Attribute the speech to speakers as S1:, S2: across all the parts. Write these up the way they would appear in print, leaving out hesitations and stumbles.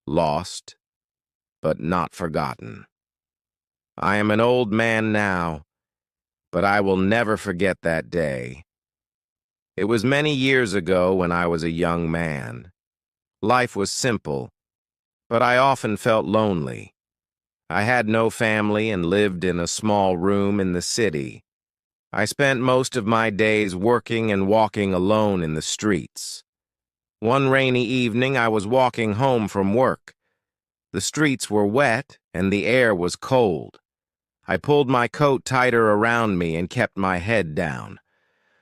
S1: lost, but not forgotten. I am an old man now, but I will never forget that day. It was many years ago when I was a young man. Life was simple, but I often felt lonely. I had no family and lived in a small room in the city. I spent most of my days working and walking alone in the streets. One rainy evening, I was walking home from work. The streets were wet and the air was cold. I pulled my coat tighter around me and kept my head down.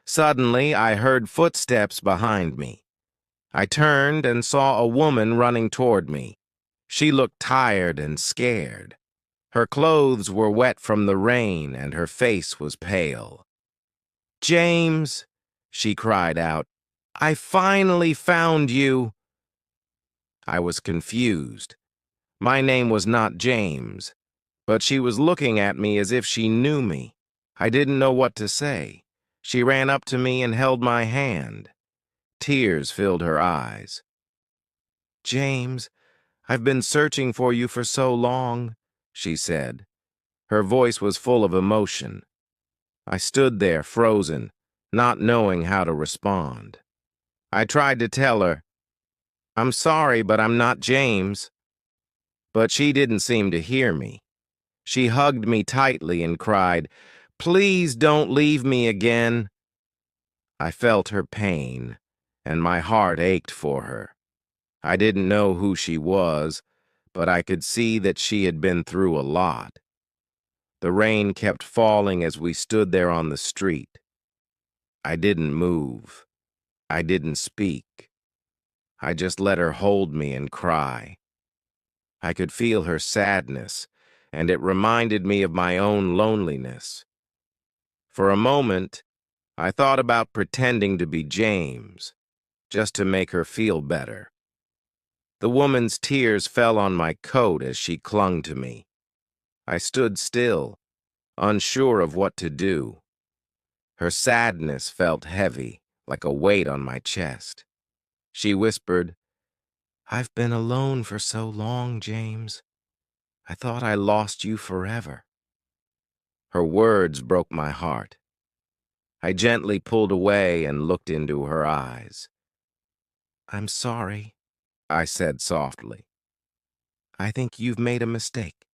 S1: Suddenly, I heard footsteps behind me. I turned and saw a woman running toward me. She looked tired and scared. Her clothes were wet from the rain and her face was pale. "James," she cried out, "I finally found you." I was confused. My name was not James, but she was looking at me as if she knew me. I didn't know what to say. She ran up to me and held my hand. Tears filled her eyes. "James, I've been searching for you for so long," she said. Her voice was full of emotion. I stood there, frozen, not knowing how to respond. I tried to tell her, "I'm sorry, but I'm not James." But she didn't seem to hear me. She hugged me tightly and cried, "Please don't leave me again." I felt her pain, and my heart ached for her. I didn't know who she was, but I could see that she had been through a lot. The rain kept falling as we stood there on the street. I didn't move. I didn't speak. I just let her hold me and cry. I could feel her sadness, and it reminded me of my own loneliness. For a moment, I thought about pretending to be James, just to make her feel better. The woman's tears fell on my coat as she clung to me. I stood still, unsure of what to do. Her sadness felt heavy, like a weight on my chest. She whispered, "I've been alone for so long, James. I thought I lost you forever." Her words broke my heart. I gently pulled away and looked into her eyes. "I'm sorry," I said softly. "I think you've made a mistake.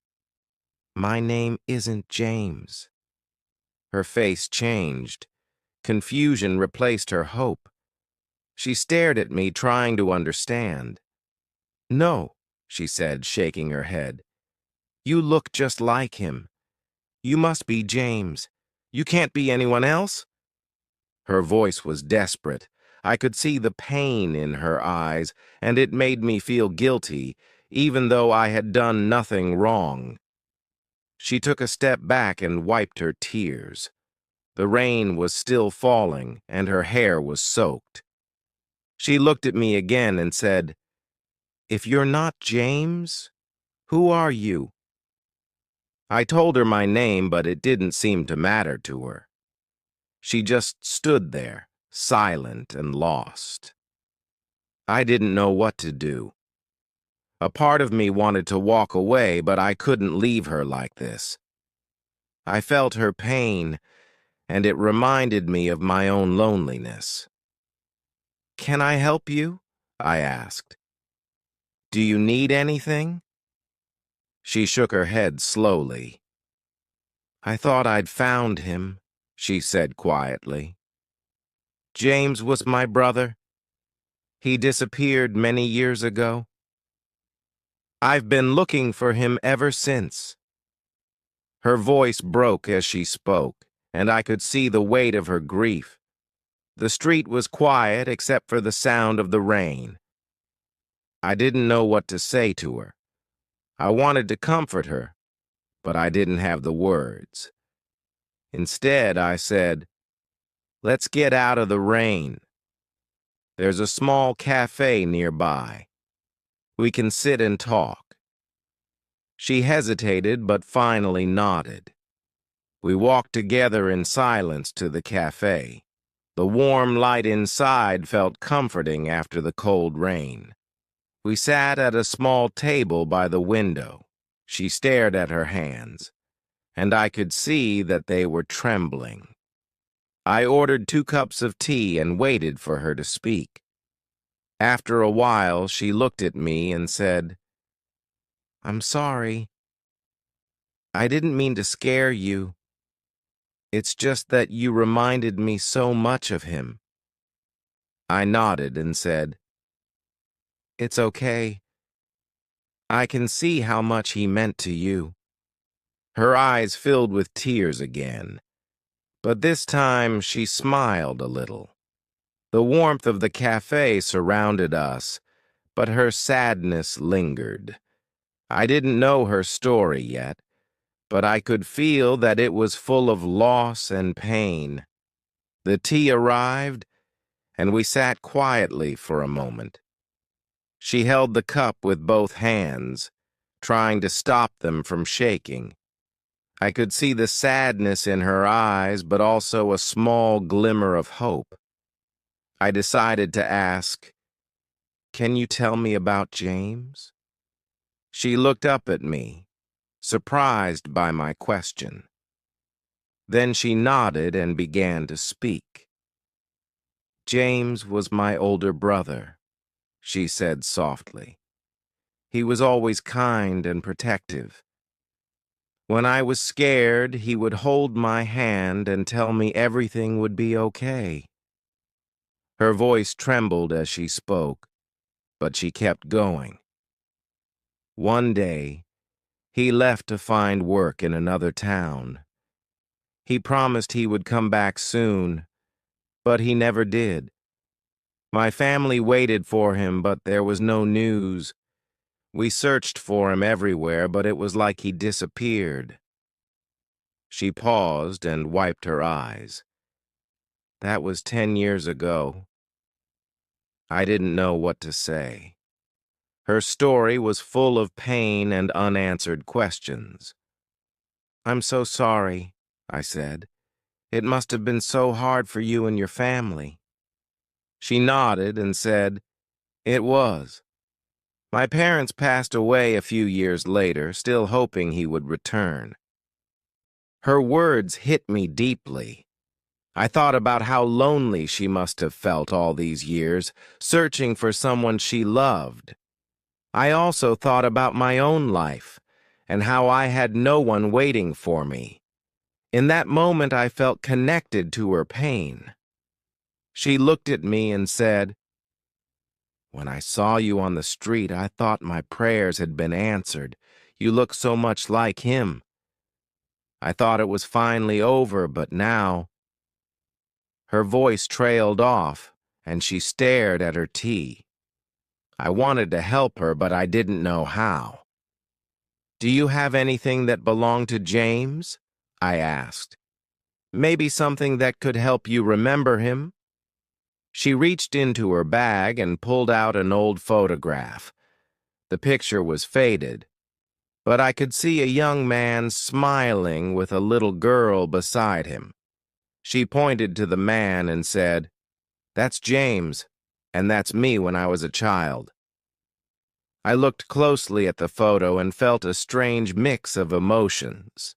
S1: My name isn't James." Her face changed. Confusion replaced her hope. She stared at me, trying to understand. "No," she said, shaking her head. "You look just like him. You must be James. You can't be anyone else." Her voice was desperate. I could see the pain in her eyes, and it made me feel guilty, even though I had done nothing wrong. She took a step back and wiped her tears. The rain was still falling, and her hair was soaked. She looked at me again and said, "If you're not James, who are you?" I told her my name, but it didn't seem to matter to her. She just stood there, silent and lost. I didn't know what to do. A part of me wanted to walk away, but I couldn't leave her like this. I felt her pain, and it reminded me of my own loneliness. "Can I help you?" I asked. "Do you need anything?" She shook her head slowly. "I thought I'd found him," she said quietly. "James was my brother. He disappeared many years ago. I've been looking for him ever since." Her voice broke as she spoke, and I could see the weight of her grief. The street was quiet except for the sound of the rain. I didn't know what to say to her. I wanted to comfort her, but I didn't have the words. Instead, I said, "Let's get out of the rain. There's a small cafe nearby. We can sit and talk." She hesitated, but finally nodded. We walked together in silence to the cafe. The warm light inside felt comforting after the cold rain. We sat at a small table by the window. She stared at her hands, and I could see that they were trembling. I ordered 2 cups of tea and waited for her to speak. After a while, she looked at me and said, "I'm sorry. I didn't mean to scare you. It's just that you reminded me so much of him." I nodded and said, "It's okay. I can see how much he meant to you." Her eyes filled with tears again, but this time she smiled a little. The warmth of the cafe surrounded us, but her sadness lingered. I didn't know her story yet, but I could feel that it was full of loss and pain. The tea arrived, and we sat quietly for a moment. She held the cup with both hands, trying to stop them from shaking. I could see the sadness in her eyes, but also a small glimmer of hope. I decided to ask, "Can you tell me about James?" She looked up at me, surprised by my question. Then she nodded and began to speak. "James was my older brother," she said softly. "He was always kind and protective. When I was scared, he would hold my hand and tell me everything would be okay." Her voice trembled as she spoke, but she kept going. "One day, he left to find work in another town. He promised he would come back soon, but he never did. My family waited for him, but there was no news. We searched for him everywhere, but it was like he disappeared." She paused and wiped her eyes. "That was 10 years ago." I didn't know what to say. Her story was full of pain and unanswered questions. "I'm so sorry," I said. "It must have been so hard for you and your family." She nodded and said, "It was. My parents passed away a few years later, still hoping he would return." Her words hit me deeply. I thought about how lonely she must have felt all these years, searching for someone she loved. I also thought about my own life and how I had no one waiting for me. In that moment, I felt connected to her pain. She looked at me and said, "When I saw you on the street, I thought my prayers had been answered. You look so much like him. I thought it was finally over, but now—" Her voice trailed off, and she stared at her tea. I wanted to help her, but I didn't know how. "Do you have anything that belonged to James?" I asked. "Maybe something that could help you remember him?" She reached into her bag and pulled out an old photograph. The picture was faded, but I could see a young man smiling with a little girl beside him. She pointed to the man and said, "That's James, and that's me when I was a child." I looked closely at the photo and felt a strange mix of emotions.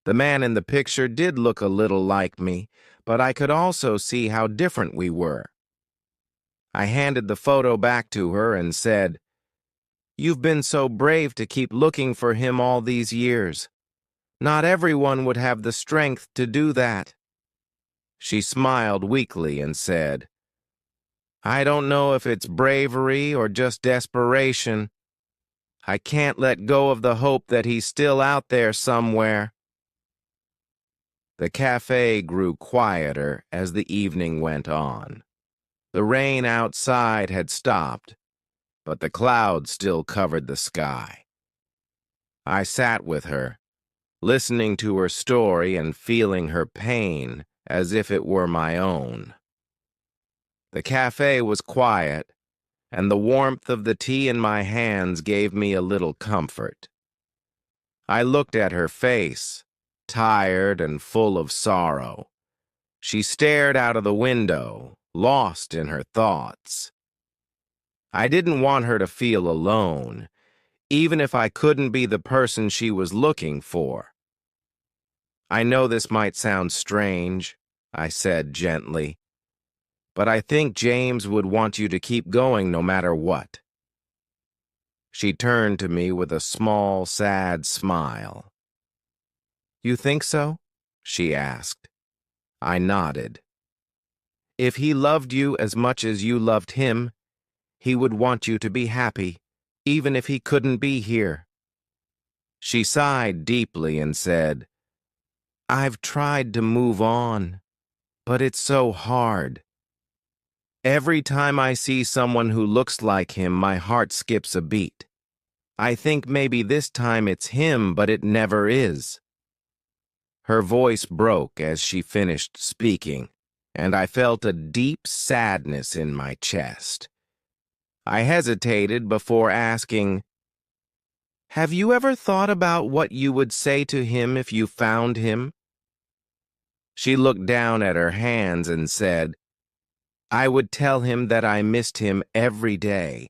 S1: The man in the picture did look a little like me, but I could also see how different we were. I handed the photo back to her and said, "You've been so brave to keep looking for him all these years. Not everyone would have the strength to do that." She smiled weakly and said, "I don't know if it's bravery or just desperation. I can't let go of the hope that he's still out there somewhere." The cafe grew quieter as the evening went on. The rain outside had stopped, but the clouds still covered the sky. I sat with her, listening to her story and feeling her pain as if it were my own. The cafe was quiet, and the warmth of the tea in my hands gave me a little comfort. I looked at her face, tired and full of sorrow. She stared out of the window, lost in her thoughts. I didn't want her to feel alone, even if I couldn't be the person she was looking for. I know this might sound strange, I said gently, but I think James would want you to keep going no matter what. She turned to me with a small, sad smile. You think so? She asked. I nodded. If he loved you as much as you loved him, he would want you to be happy, even if he couldn't be here. She sighed deeply and said, I've tried to move on, but it's so hard. Every time I see someone who looks like him, my heart skips a beat. I think maybe this time it's him, but it never is. Her voice broke as she finished speaking, and I felt a deep sadness in my chest. I hesitated before asking, Have you ever thought about what you would say to him if you found him? She looked down at her hands and said, I would tell him that I missed him every day.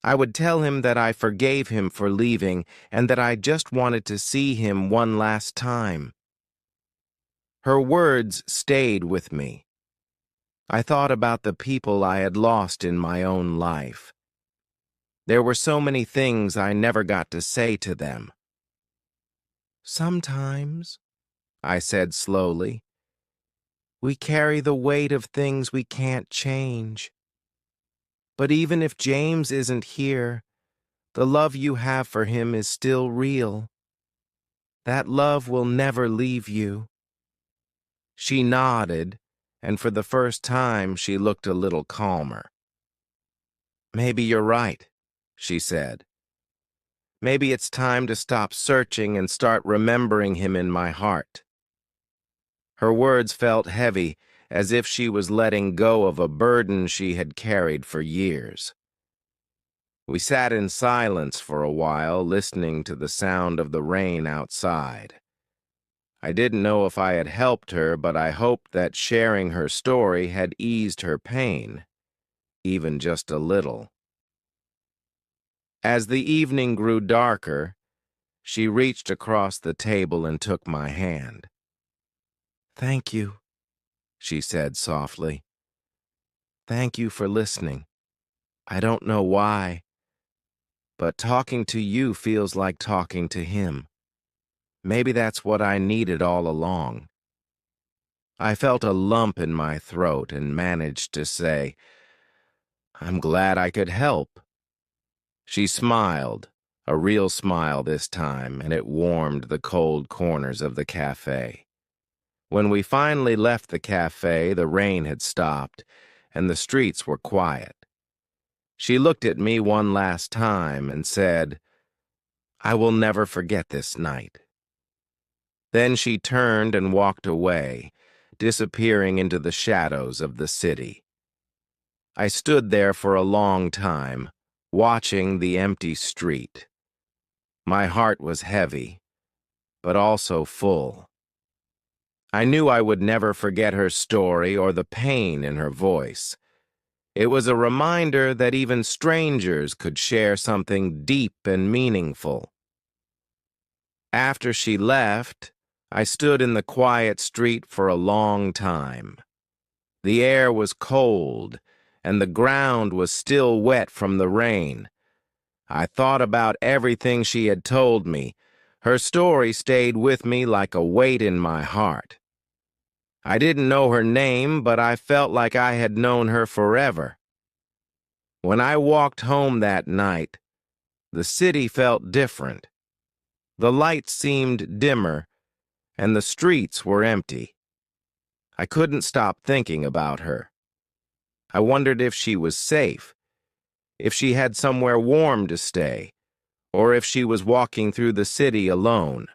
S1: I would tell him that I forgave him for leaving and that I just wanted to see him one last time. Her words stayed with me. I thought about the people I had lost in my own life. There were so many things I never got to say to them. Sometimes, I said slowly, we carry the weight of things we can't change. But even if James isn't here, the love you have for him is still real. That love will never leave you. She nodded, and for the first time she looked a little calmer. Maybe you're right, she said. Maybe it's time to stop searching and start remembering him in my heart. Her words felt heavy, as if she was letting go of a burden she had carried for years. We sat in silence for a while, listening to the sound of the rain outside. I didn't know if I had helped her, but I hoped that sharing her story had eased her pain, even just a little. As the evening grew darker, she reached across the table and took my hand. Thank you, she said softly. Thank you for listening. I don't know why, but talking to you feels like talking to him. Maybe that's what I needed all along. I felt a lump in my throat and managed to say, I'm glad I could help. She smiled, a real smile this time, and it warmed the cold corners of the cafe. When we finally left the cafe, the rain had stopped, and the streets were quiet. She looked at me one last time and said, I will never forget this night. Then she turned and walked away, disappearing into the shadows of the city. I stood there for a long time, watching the empty street. My heart was heavy, but also full. I knew I would never forget her story or the pain in her voice. It was a reminder that even strangers could share something deep and meaningful. After she left, I stood in the quiet street for a long time. The air was cold, and the ground was still wet from the rain. I thought about everything she had told me. Her story stayed with me like a weight in my heart. I didn't know her name, but I felt like I had known her forever. When I walked home that night, the city felt different. The lights seemed dimmer, and the streets were empty. I couldn't stop thinking about her. I wondered if she was safe, if she had somewhere warm to stay, or if she was walking through the city alone.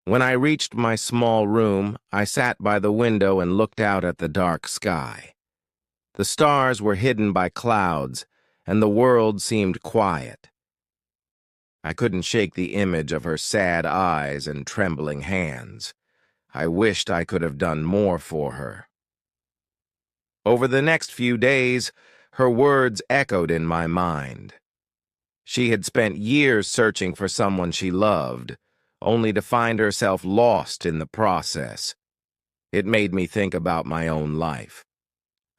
S1: When I reached my small room, I sat by the window and looked out at the dark sky. The stars were hidden by clouds, and the world seemed quiet. I couldn't shake the image of her sad eyes and trembling hands. I wished I could have done more for her. Over the next few days, Her words echoed in my mind. She had spent years searching for someone she loved, only to find herself lost in the process. It made me think about my own life.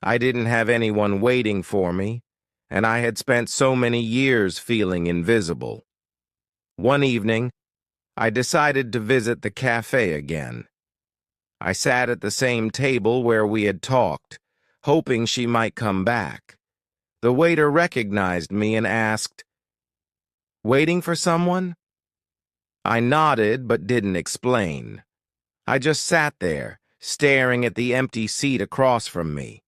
S1: I didn't have anyone waiting for me, and I had spent so many years feeling invisible. One evening, I decided to visit the cafe again. I sat at the same table where we had talked, hoping she might come back. The waiter recognized me and asked, "Waiting for someone?" I nodded but didn't explain. I just sat there, staring at the empty seat across from me.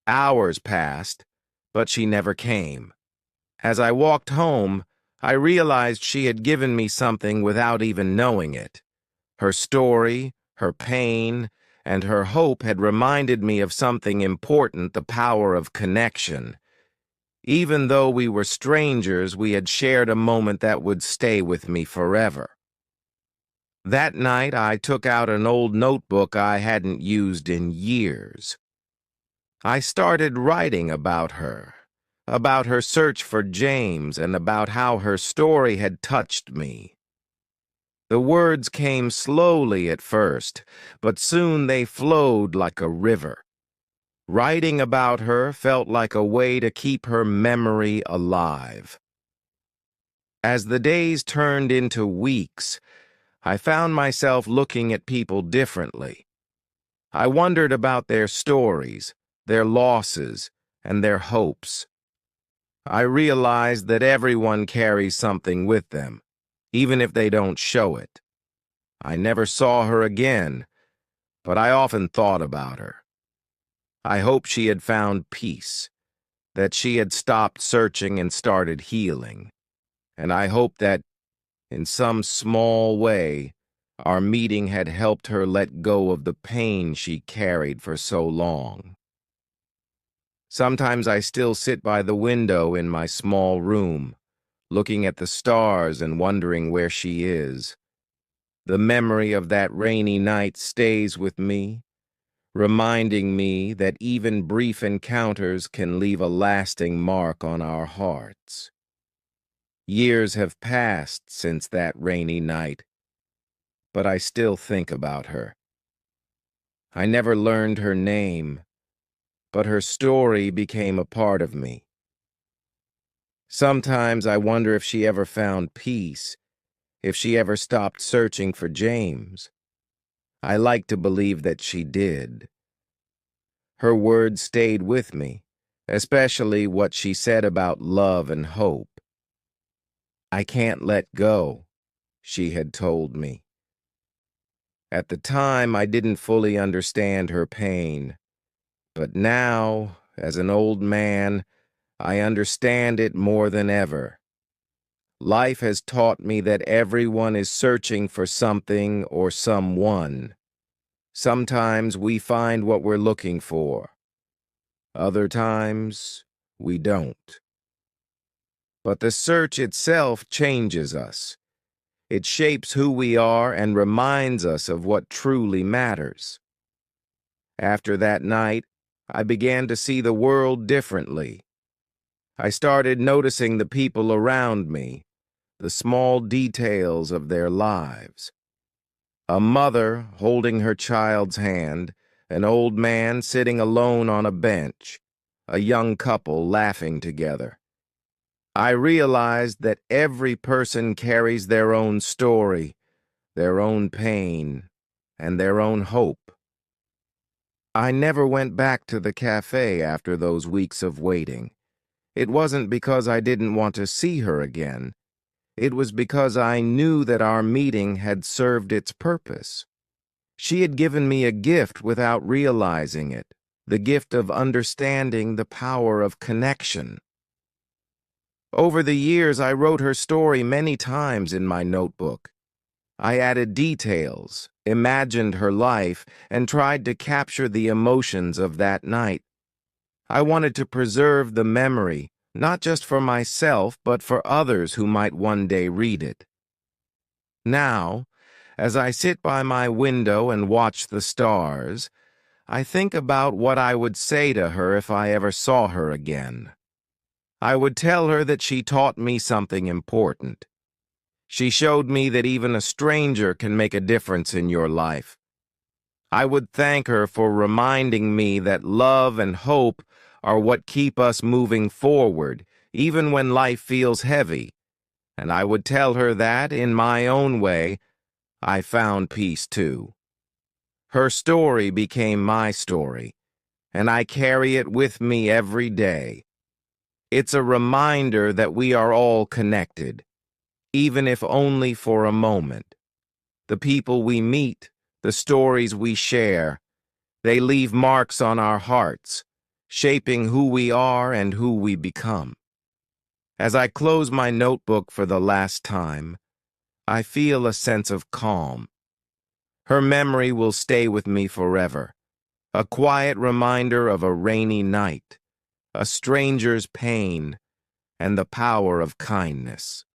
S1: Hours passed, but she never came. As I walked home, I realized she had given me something without even knowing it. Her story, her pain, and her hope had reminded me of something important: the power of connection. Even though we were strangers, we had shared a moment that would stay with me forever. That night, I took out an old notebook I hadn't used in years. I started writing about her search for James, and about how her story had touched me. The words came slowly at first, but soon they flowed like a river. Writing about her felt like a way to keep her memory alive. As the days turned into weeks, I found myself looking at people differently. I wondered about their stories, their losses, and their hopes. I realized that everyone carries something with them, even if they don't show it. I never saw her again, but I often thought about her. I hoped she had found peace, that she had stopped searching and started healing. And I hoped that, in some small way, our meeting had helped her let go of the pain she carried for so long. Sometimes I still sit by the window in my small room, looking at the stars and wondering where she is. The memory of that rainy night stays with me, reminding me that even brief encounters can leave a lasting mark on our hearts. Years have passed since that rainy night, but I still think about her. I never learned her name, but her story became a part of me. Sometimes I wonder if she ever found peace, if she ever stopped searching for James. I like to believe that she did. Her words stayed with me, especially what she said about love and hope. "I can't let go," she had told me. At the time, I didn't fully understand her pain, but now, as an old man, I understand it more than ever. Life has taught me that everyone is searching for something or someone. Sometimes we find what we're looking for. Other times, we don't. But the search itself changes us. It shapes who we are and reminds us of what truly matters. After that night, I began to see the world differently. I started noticing the people around me, the small details of their lives. A mother holding her child's hand, an old man sitting alone on a bench, a young couple laughing together. I realized that every person carries their own story, their own pain, and their own hope. I never went back to the cafe after those weeks of waiting. It wasn't because I didn't want to see her again. It was because I knew that our meeting had served its purpose. She had given me a gift without realizing it, the gift of understanding the power of connection. Over the years, I wrote her story many times in my notebook. I added details, imagined her life, and tried to capture the emotions of that night. I wanted to preserve the memory, not just for myself, but for others who might one day read it. Now, as I sit by my window and watch the stars, I think about what I would say to her if I ever saw her again. I would tell her that she taught me something important. She showed me that even a stranger can make a difference in your life. I would thank her for reminding me that love and hope are what keep us moving forward, even when life feels heavy. And I would tell her that, in my own way, I found peace too. Her story became my story, and I carry it with me every day. It's a reminder that we are all connected, even if only for a moment. The people we meet, the stories we share, they leave marks on our hearts, shaping who we are and who we become. As I close my notebook for the last time, I feel a sense of calm. Her memory will stay with me forever, a quiet reminder of a rainy night, a stranger's pain, and the power of kindness.